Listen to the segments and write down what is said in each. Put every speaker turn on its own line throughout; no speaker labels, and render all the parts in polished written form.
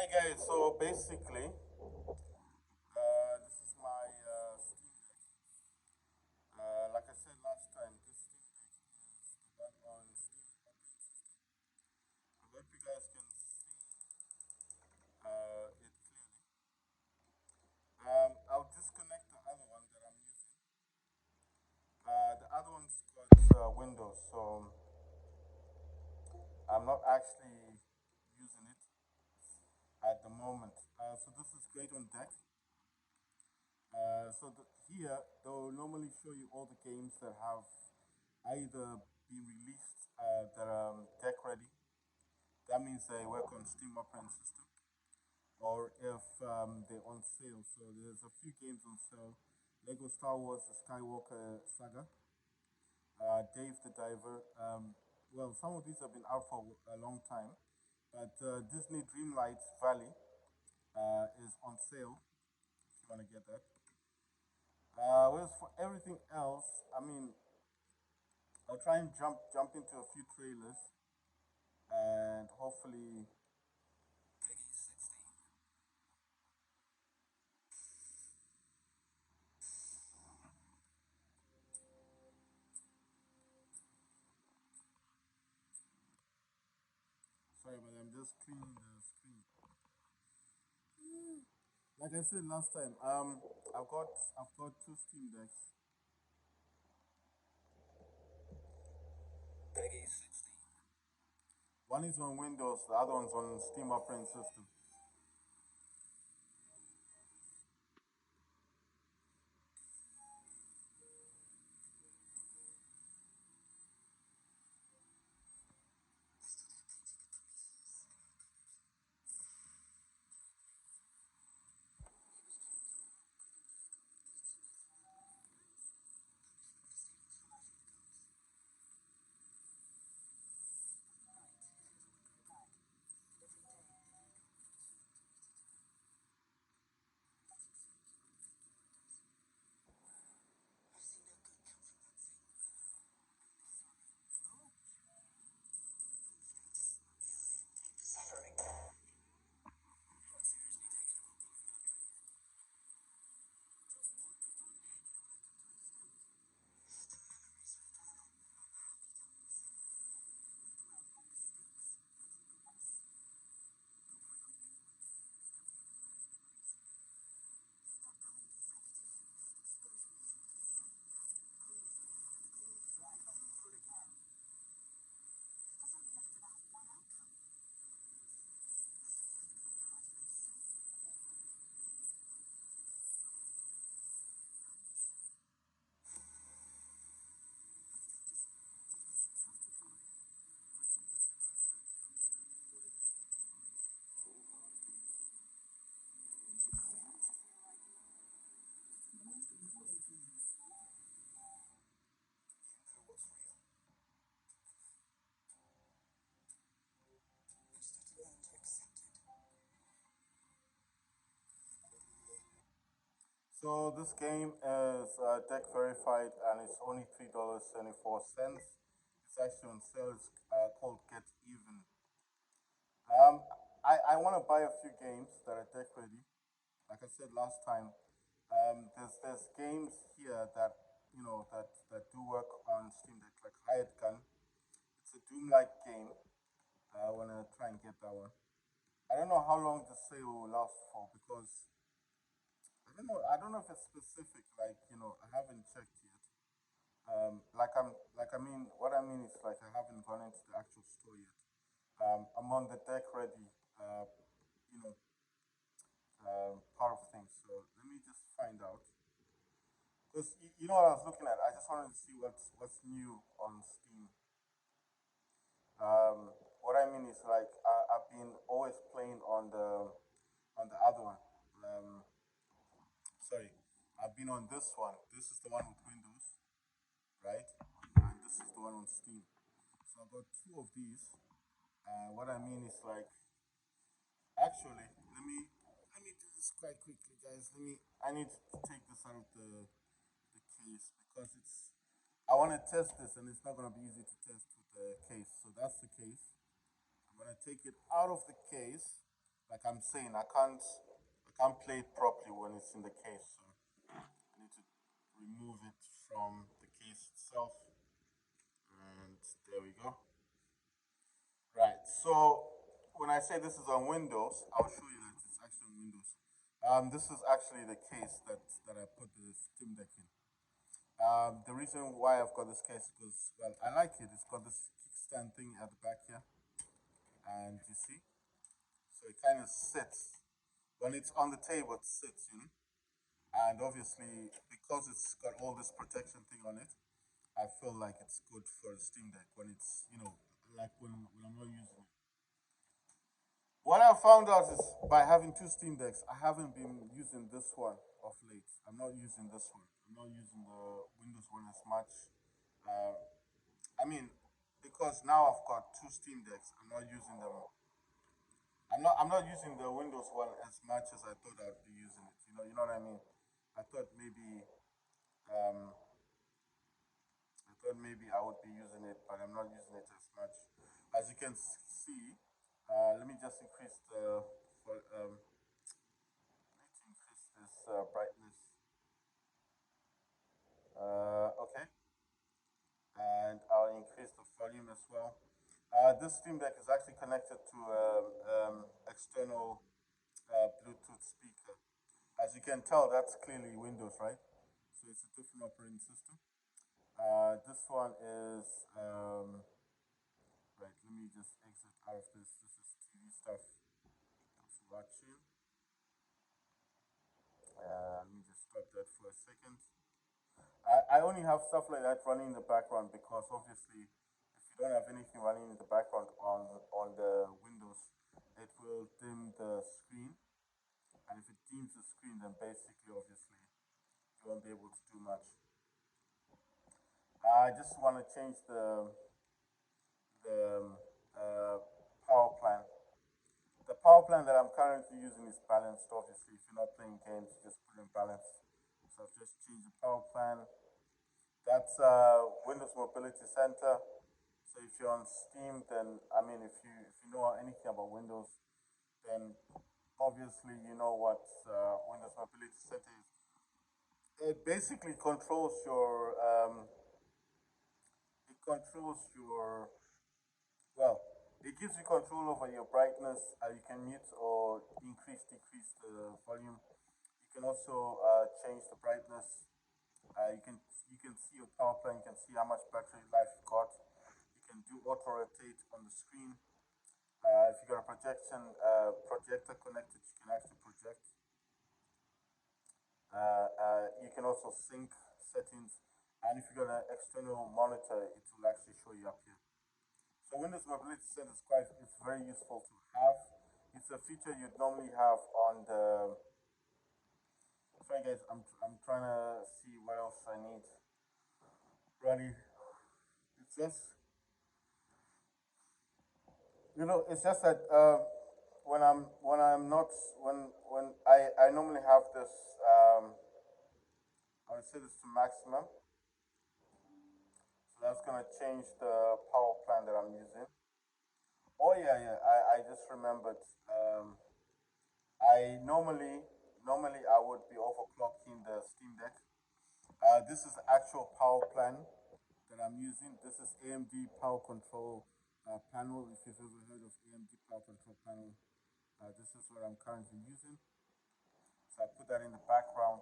Hi guys, so basically, this is my Steam Deck. Like I said last time, this Steam Deck is the one on Steam operating system. I hope you guys can see it clearly. I'll disconnect the other one that I'm using. The other one's got Windows, so I'm not actually using it at the moment. So this is great on deck. Here, they'll normally show you all the games that have either been released that are deck ready. That means they work on Steam operating system, or if they're on sale. So there's a few games on sale: Lego Star Wars: The Skywalker Saga, Dave the Diver. Well, some of these have been out for a long time, but Disney Dreamlight Valley is on sale if you want to get that. Whereas for everything else, I mean, I'll try and jump into a few trailers and hopefully. Sorry, but I'm just cleaning the screen. Like I said last time, I've got two Steam decks. One is on Windows, the other one's on Steam operating system. So this game is deck verified and it's only $3.74. It's actually on sale. It's called Get Even. Um, I want to buy a few games that are deck ready. Like I said last time, there's games here that that do work on Steam Deck, like Hired Gun. It's a Doom-like game. I wanna try and get that one. I don't know how long the sale will last for because I don't know. I don't know if it's specific. Like I haven't checked yet. Like I mean, what I mean is like I haven't gone into the actual store yet. I'm on the deck ready. You know, part of things. So let me just find out. Because you know what I was looking at. I just wanted to see what's new on Steam. What I mean is like I've been always playing on the other one. Um, Sorry, I've been on this one. This is the one with Windows, right? And this is the one on Steam. So I've got two of these. What I mean is like actually let me do this quite quickly, guys. I need to take this out of the case because it's I want to test this and it's not going to be easy to test with the case. So that's the case. I'm going to take it out of the case. Like I'm saying, I can't play it properly when it's in the case. So I need to remove it from the case itself. And there we go. Right. So when I say this is on Windows, I'll show you that it's actually on Windows. This is actually the case that I put the Steam Deck in. The reason why I've got this case is because, well, I like it. It's got this kickstand thing at the back here, and you see, so it kind of sits when it's on the table. It sits, and obviously because it's got all this protection thing on it, I feel like it's good for the Steam Deck when it's, like when I'm not using it. What I found out is by having two Steam Decks, I haven't been using this one of late. I'm not using this one. I'm not using the Windows one as much. Uh, I mean, because now I've got two Steam Decks, I'm not using them. I'm not using the Windows one as much as I thought I'd be using it. You know what I mean. I thought maybe um, maybe I would be using it, but I'm not using it as much. As you can see, let me just increase the for need to increase this brightness. Okay, and I'll increase the volume as well. This Steam Deck is actually connected to external Bluetooth speaker. As you can tell, that's clearly Windows, right? So it's a different operating system. This one is right. Let me just exit out of this. This is TV stuff. That's watching. Let me just stop that for a second. I only have stuff like that running in the background because obviously, if you don't have anything running in the background on the Windows, it will dim the screen, and if it dims the screen, then basically, obviously, you won't be able to do much. I just want to change the power plan. The power plan that I'm currently using is balanced. Obviously, if you're not playing games, you just put in balance. So I've just changed the power plan. That's Windows Mobility Center. So if you're on Steam, then I mean, if you know anything about Windows, then obviously you know what Windows Mobility Center is. It basically controls your it controls your well, it gives you control over your brightness. You can mute or increase, decrease the volume. You can also change the brightness. You can see your power plan. You can see how much battery life you got. You can do auto rotate on the screen. If you got a projector connected, you can actually project. You can also sync settings, and if you got an external monitor, it will actually show you up here. So Windows Mobility Center is it's very useful to have. It's a feature you'd normally have on the. Sorry guys, I'm trying to see what else I need ready. It's just it's just that when I'm not when I normally have this I would set this to maximum, so that's gonna change the power plan that I'm using. Oh yeah, yeah, I just remembered. I normally I would be overclocking the Steam Deck. This is the actual power plan that I'm using. This is AMD Power Control panel. If you've ever heard of AMD Power Control panel, this is what I'm currently using. So I put that in the background.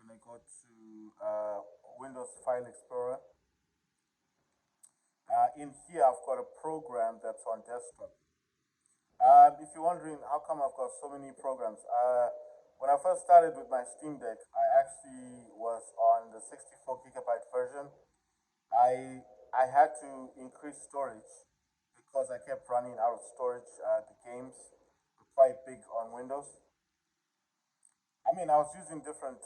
When I go to Windows File Explorer, in here I've got a program that's on desktop. If you're wondering how come I've got so many programs, when I first started with my Steam Deck, I actually was on the 64 gigabyte version. I had to increase storage because I kept running out of storage. The games are quite big on Windows. I mean, I was using different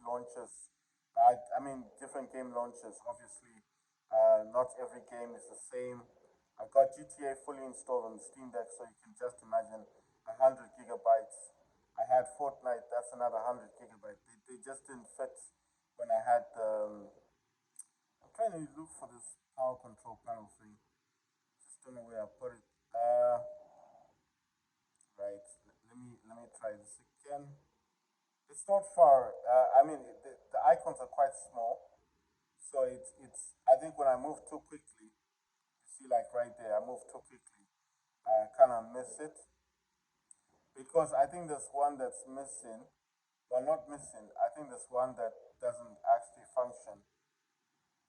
launchers. I mean, different game launchers. Obviously, not every game is the same. I've got GTA fully installed on the Steam Deck, so you can just imagine 100 gigabytes. I had Fortnite. That's another 100 gigabytes. They just didn't fit when I had. I'm trying to look for this power control panel thing. Just don't know where I put it. try this again. It's not far. I mean, the icons are quite small, so it's. I think when I move too quickly, you see, like right there, I move too quickly. I kind of miss it because I think there's one that's missing. Well, not missing. I think there's one that doesn't actually function.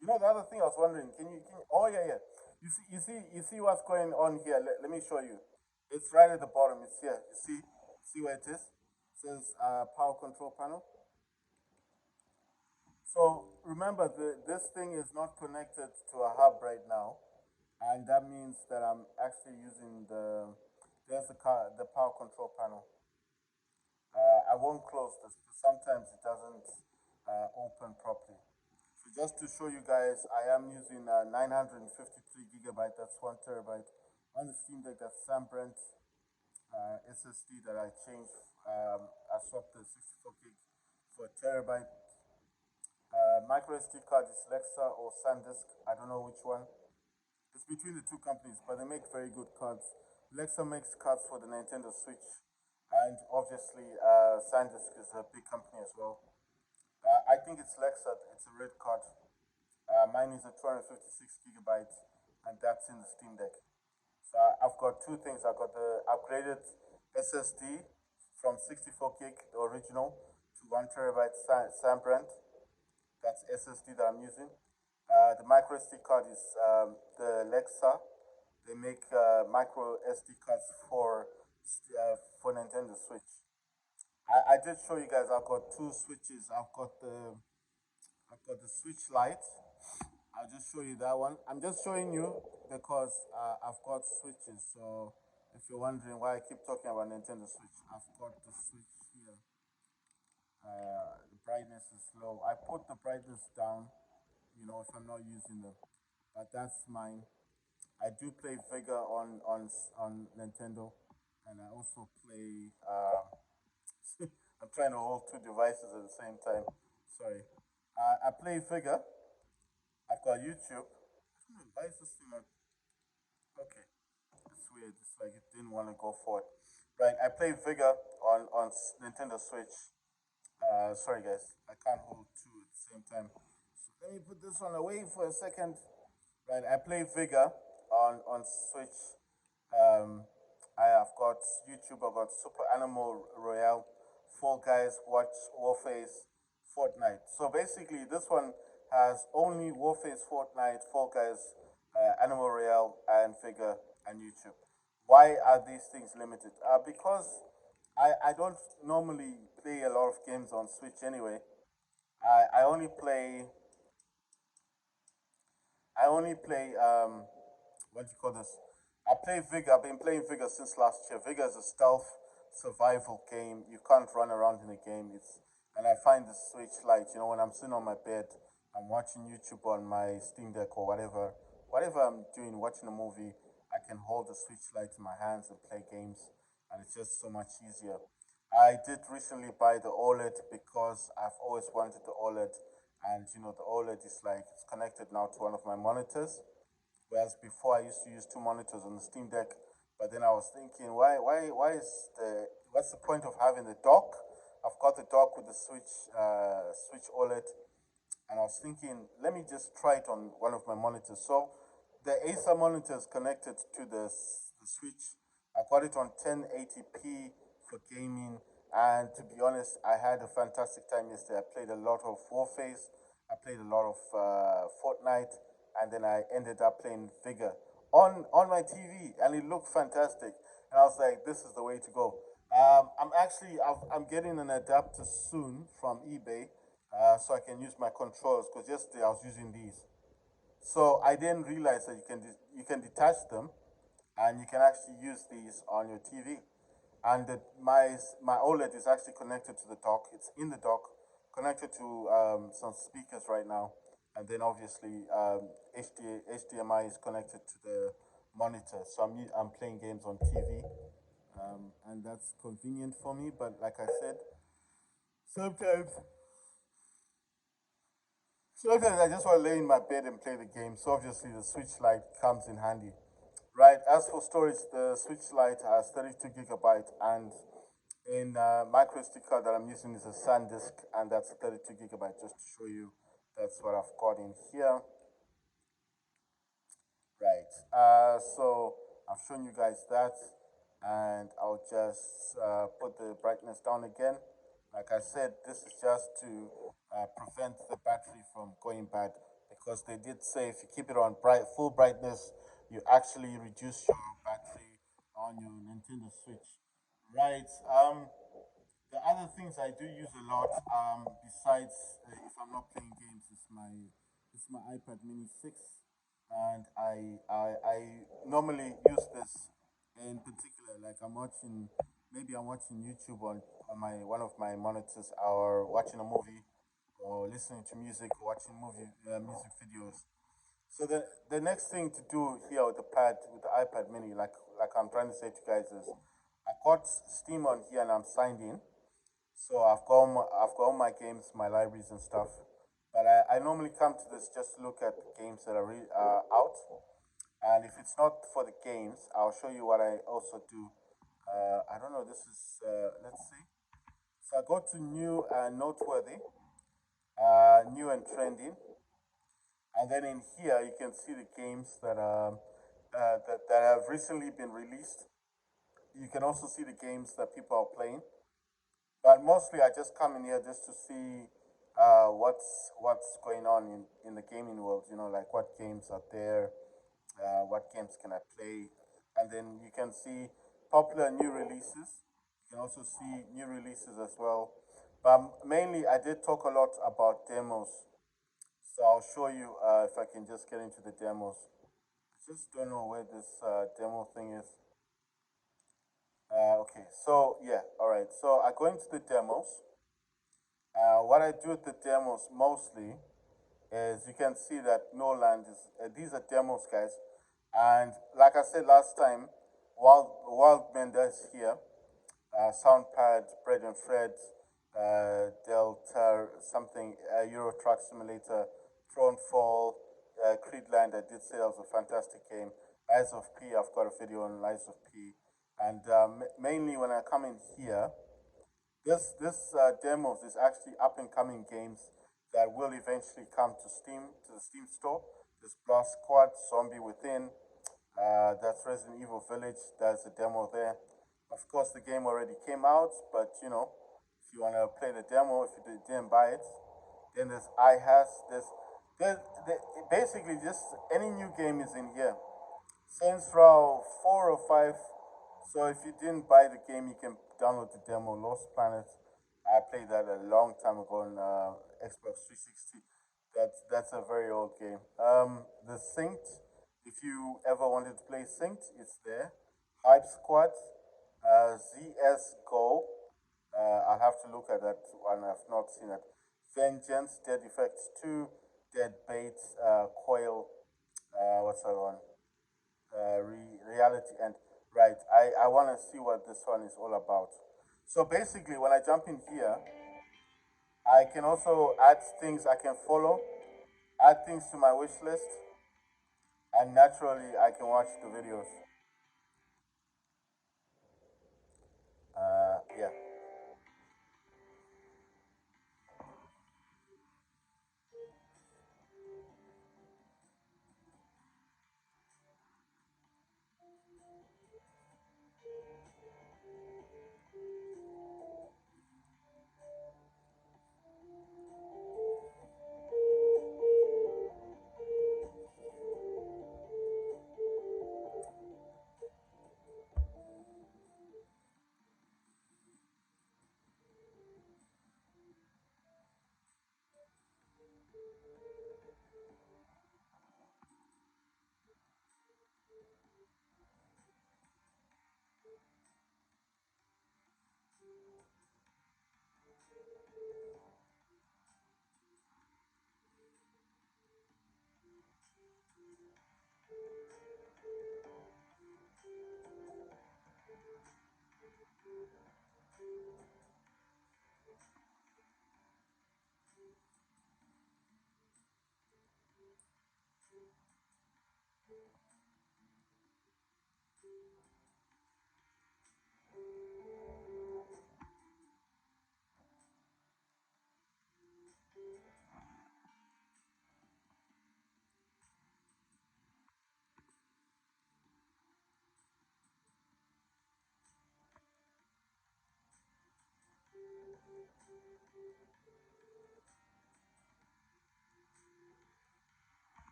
You know, the other thing I was wondering, can you, oh yeah, yeah. You see what's going on here. Let me show you. It's right at the bottom. It's here. See where it is? It says power control panel. So remember, this thing is not connected to a hub right now, and that means that I'm actually using there's the power control panel. I won't close this because sometimes it doesn't open properly. So just to show you guys, I am using 953 gigabyte. That's 1 terabyte on the Steam Deck. That's Sam Brent SSD that I changed. I swapped the 64 gig for a terabyte. Micro SD card is Lexa or SanDisk. I don't know which one. It's between the two companies, but they make very good cards. Lexa makes cards for the Nintendo Switch, and obviously SanDisk is a big company as well. I think it's Lexa. It's a red card. Mine is a 256 gigabytes, and that's in the Steam Deck. So I've got two things. I've got the upgraded SSD from 64 gig, the original, to 1 terabyte Sam Brand. That's SSD that I'm using. The micro SD card is the Lexa. They make micro SD cards for Nintendo Switch. I did show you guys. I've got two switches. I've got the Switch Lite. I'll just show you that one. I'm just showing you because I've got switches. So if you're wondering why I keep talking about Nintendo Switch, I've got the Switch here. The brightness is low. I put the brightness down, if I'm not using them. But that's mine. I do play Vega on Nintendo, and I also play. I'm trying to hold two devices at the same time. Sorry. I play Vega. I've got YouTube. Why is this thing not okay? It's weird. It's like it didn't want to go forward. Right. I play Vega on Nintendo Switch. Sorry guys, I can't hold two at the same time. So let me put this one away for a second. Right, I play Vega on Switch. Um, I have got YouTube. I've got Super Animal Royale, Fall Guys, Watch Warface, Fortnite. So basically, this one has only Warface, Fortnite, Fall Guys, Animal Royale, and Vega and YouTube. Why are these things limited? Because I don't normally play a lot of games on Switch anyway. I only play what do you call this? I play Vega. I've been playing Vega since last year. Vega is a stealth survival game. You can't run around in a game. And I find the Switch Lite. When I'm sitting on my bed, I'm watching YouTube on my Steam Deck or whatever I'm doing, watching a movie. I can hold the Switch Lite in my hands and play games, and it's just so much easier. I did recently buy the OLED because I've always wanted the OLED, and the OLED is like it's connected now to one of my monitors. Whereas before I used to use two monitors on the Steam Deck, but then I was thinking, why is what's the point of having the dock? I've got the dock with the Switch OLED, and I was thinking, let me just try it on one of my monitors. So the Acer monitor is connected to the Switch. I got it on 1080p for gaming, and to be honest, I had a fantastic time yesterday. I played a lot of Warface, I played a lot of Fortnite, and then I ended up playing Vigor on my TV, and it looked fantastic. And I was like, this is the way to go. I'm getting an adapter soon from eBay, so I can use my controllers because yesterday I was using these. So I didn't realize that you can detach them, and you can actually use these on your TV. And my OLED is actually connected to the dock. It's in the dock, connected to some speakers right now, and then obviously HDMI is connected to the monitor. So I'm playing games on TV, and that's convenient for me. But like I said, sometimes sometimes I just want to lay in my bed and play the game. So obviously the Switch Lite comes in handy. Right. As for storage, the Switch Lite has 32 gigabyte, and In micro SD card that I'm using is a SanDisk, and that's 32 gigabyte. Just to show you, that's what I've got in here. Right. So I've shown you guys that, and I'll just put the brightness down again. Like I said, this is just to prevent the battery from going bad, because they did say if you keep it on full brightness, you actually reduce your battery on your Nintendo Switch. Right. The other things I do use a lot, besides if I'm not playing games, is my iPad Mini 6, and I normally use this in particular. Like maybe I'm watching YouTube on my one of my monitors, or watching a movie, or listening to music, or watching music videos. So the next thing to do here with the pad, with the iPad Mini, like I'm trying to say to you guys, is I got Steam on here and I'm signed in. So I've got all my games, my libraries and stuff. But I normally come to this just to look at games that are out. And if it's not for the games, I'll show you what I also do. I don't know. This is let's see. So I go to new and noteworthy, new and trending, and then in here you can see the games that have recently been released. You can also see the games that people are playing. But mostly, I just come in here just to see what's going on in the gaming world. You know, like what games are there, what games can I play, and then you can see popular new releases. You can also see new releases as well. But mainly, I did talk a lot about demos, so I'll show you if I can just get into the demos. I just don't know where this demo thing is. Okay, so yeah, all right. So I go into the demos. What I do with the demos mostly is you can see that Noland is, these are demos, guys. And like I said last time, Wild Bender is here, Soundpad, Bread and Fred, Delta, something, Euro Truck Simulator, Thronefall, Creedland. I did say that was a fantastic game. Lies of P, I've got a video on Lies of P. And mainly when I come in here, this demos is actually up and coming games that will eventually come to the Steam store. There's Blast Squad, Zombie Within, that's Resident Evil Village. There's a demo there. Of course, the game already came out, but you know, if you want to play the demo, if you didn't buy it, then there's iHas. Basically just any new game is in here. Saints Row 4 or 5. So if you didn't buy the game, you can download the demo. Lost Planet. I played that a long time ago on Xbox 360. That's a very old game. The Synced. If you ever wanted to play Synced, it's there. Hype Squad. ZS Go. I'll have to look at that one. I've not seen it. Vengeance. Dead Effects 2. Dead Bait. Coil. What's that one? Reality and right. I want to see what this one is all about. So basically, when I jump in here, I can also add things I can follow, add things to my wish list, and naturally I can watch the videos. Yeah.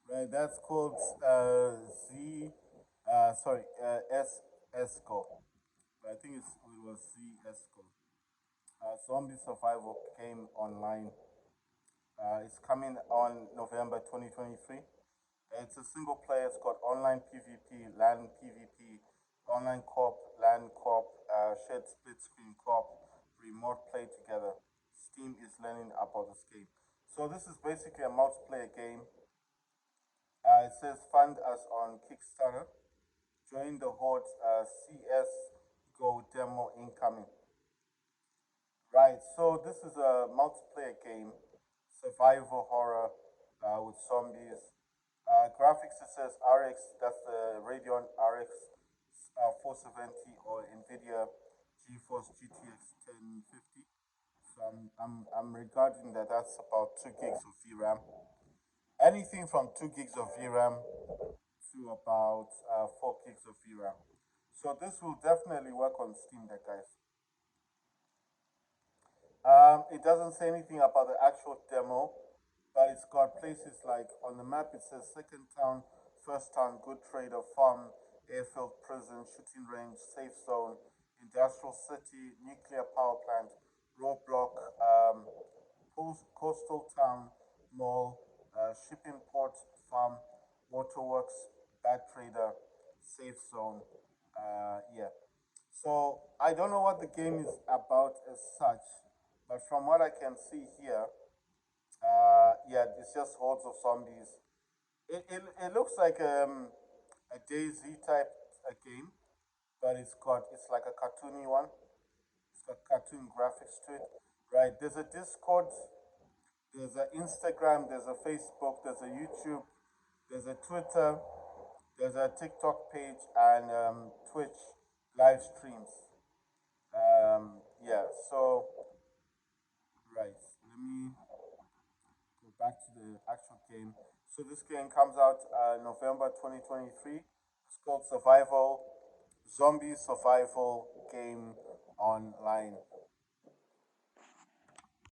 Right, that's called Z. Sorry, S Go. I think it was CS Go. Zombie Survival came online. It's coming on November 2023. It's a single player. It's got online PvP, LAN PvP, online co-op, LAN co-op, shared split screen co-op, remote play together. Steam is learning about this game. So this is basically a multiplayer game. It says fund us on Kickstarter. Join the Horde CS Go demo incoming. Right, so this is a multiplayer game, survival horror with zombies. Graphics, it says RX, that's the Radeon RX 470 or NVIDIA GeForce GTX 1050. So I'm regarding that that's about 2 gigs of VRAM. Anything from 2 gigs of VRAM to about 4 gigs of VRAM. So this will definitely work on Steam Deck, guys. It doesn't say anything about the actual demo, but it's got places like on the map. It says second town, first town, good trader, farm, airfield, prison, shooting range, safe zone, industrial city, nuclear power plant, roadblock, coastal town, mall, shipping port, farm, waterworks, bad trader, safe zone. Yeah. So I don't know what the game is about as such, but from what I can see here, yeah, it's just hordes of zombies. It looks like a DayZ type game, but it's like a cartoony one. It's got cartoon graphics to it, right? There's a Discord, there's a Instagram, there's a Facebook, there's a YouTube, there's a Twitter, there's a TikTok page, and Twitch live streams. Yeah, so right. Let me go back to the actual game. So this game comes out November 2023. It's called Survival Zombie Survival Game Online.